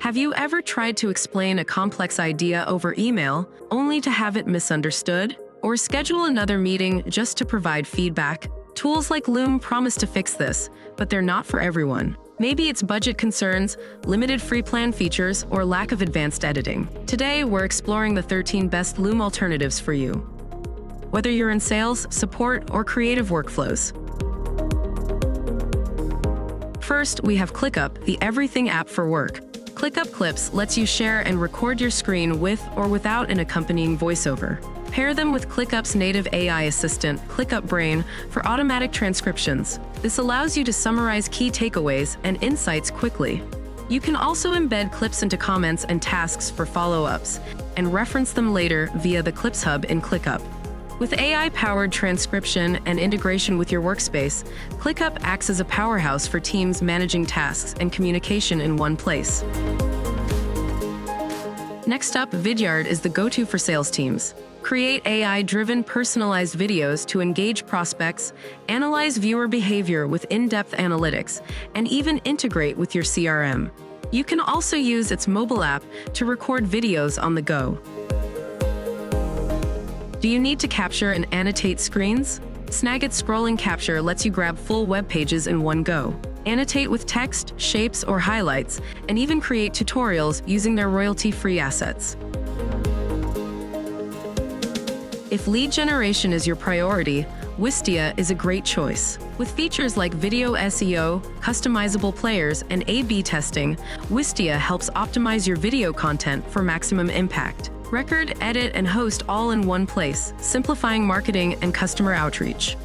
Have you ever tried to explain a complex idea over email, only to have it misunderstood? Or schedule another meeting just to provide feedback? Tools like Loom promise to fix this, but they're not for everyone. Maybe it's budget concerns, limited free plan features, or lack of advanced editing. Today, we're exploring the 13 best Loom alternatives for you, whether you're in sales, support, or creative workflows. First, we have ClickUp, the everything app for work. ClickUp Clips lets you share and record your screen with or without an accompanying voiceover. Pair them with ClickUp's native AI assistant, ClickUp Brain, for automatic transcriptions. This allows you to summarize key takeaways and insights quickly. You can also embed clips into comments and tasks for follow-ups, and reference them later via the Clips Hub in ClickUp. With AI-powered transcription and integration with your workspace, ClickUp acts as a powerhouse for teams managing tasks and communication in one place. Next up, Vidyard is the go-to for sales teams. Create AI-driven personalized videos to engage prospects, analyze viewer behavior with in-depth analytics, and even integrate with your CRM. You can also use its mobile app to record videos on the go. Do you need to capture and annotate screens? Snagit's scrolling capture lets you grab full web pages in one go. Annotate with text, shapes, or highlights, and even create tutorials using their royalty-free assets. If lead generation is your priority, Wistia is a great choice. With features like video SEO, customizable players, and A/B testing, Wistia helps optimize your video content for maximum impact. Record, edit, and host all in one place, simplifying marketing and customer outreach.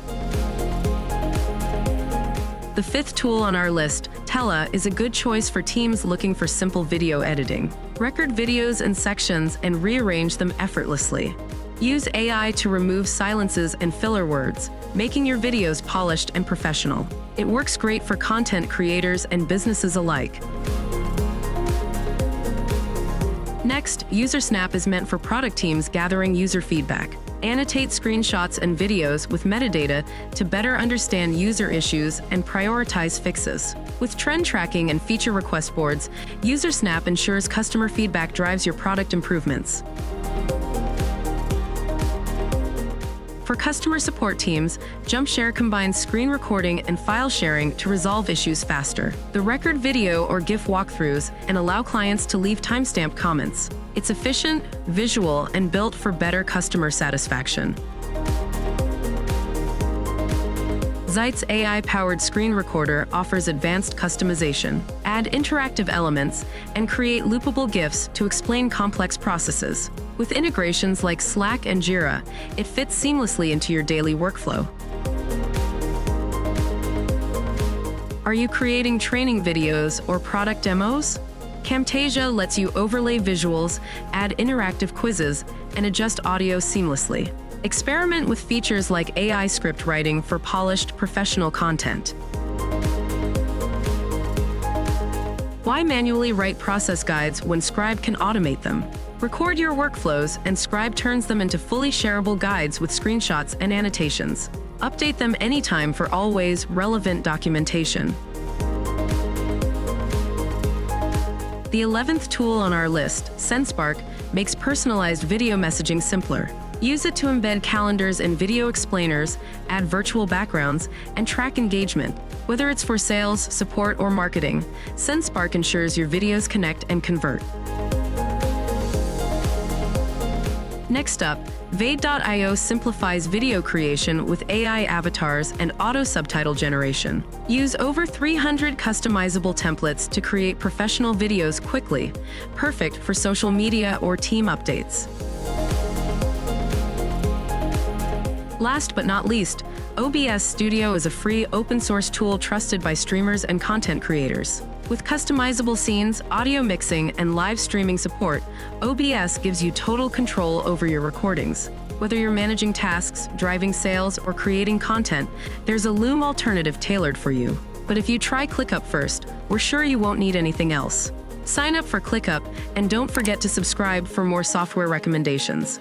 The fifth tool on our list, Tela, is a good choice for teams looking for simple video editing. Record videos in sections and rearrange them effortlessly. Use AI to remove silences and filler words, making your videos polished and professional. It works great for content creators and businesses alike. Next, UserSnap is meant for product teams gathering user feedback. Annotate screenshots and videos with metadata to better understand user issues and prioritize fixes. With trend tracking and feature request boards, UserSnap ensures customer feedback drives your product improvements. For customer support teams, JumpShare combines screen recording and file sharing to resolve issues faster. The record video or GIF walkthroughs and allow clients to leave timestamp comments. It's efficient, visual, and built for better customer satisfaction. Zeit's AI-powered screen recorder offers advanced customization. Add interactive elements and create loopable GIFs to explain complex processes. With integrations like Slack and Jira, it fits seamlessly into your daily workflow. Are you creating training videos or product demos? Camtasia lets you overlay visuals, add interactive quizzes, and adjust audio seamlessly. Experiment with features like AI script writing for polished, professional content. Why manually write process guides when Scribe can automate them? Record your workflows, and Scribe turns them into fully shareable guides with screenshots and annotations. Update them anytime for always relevant documentation. The 11th tool on our list, SendSpark, makes personalized video messaging simpler. Use it to embed calendars and video explainers, add virtual backgrounds, and track engagement. Whether it's for sales, support, or marketing, SendSpark ensures your videos connect and convert. Next up, Vade.io simplifies video creation with AI avatars and auto-subtitle generation. Use over 300 customizable templates to create professional videos quickly, perfect for social media or team updates. Last but not least, OBS Studio is a free open-source tool trusted by streamers and content creators. With customizable scenes, audio mixing, and live streaming support, OBS gives you total control over your recordings. Whether you're managing tasks, driving sales, or creating content, there's a Loom alternative tailored for you. But if you try ClickUp first, we're sure you won't need anything else. Sign up for ClickUp, and don't forget to subscribe for more software recommendations.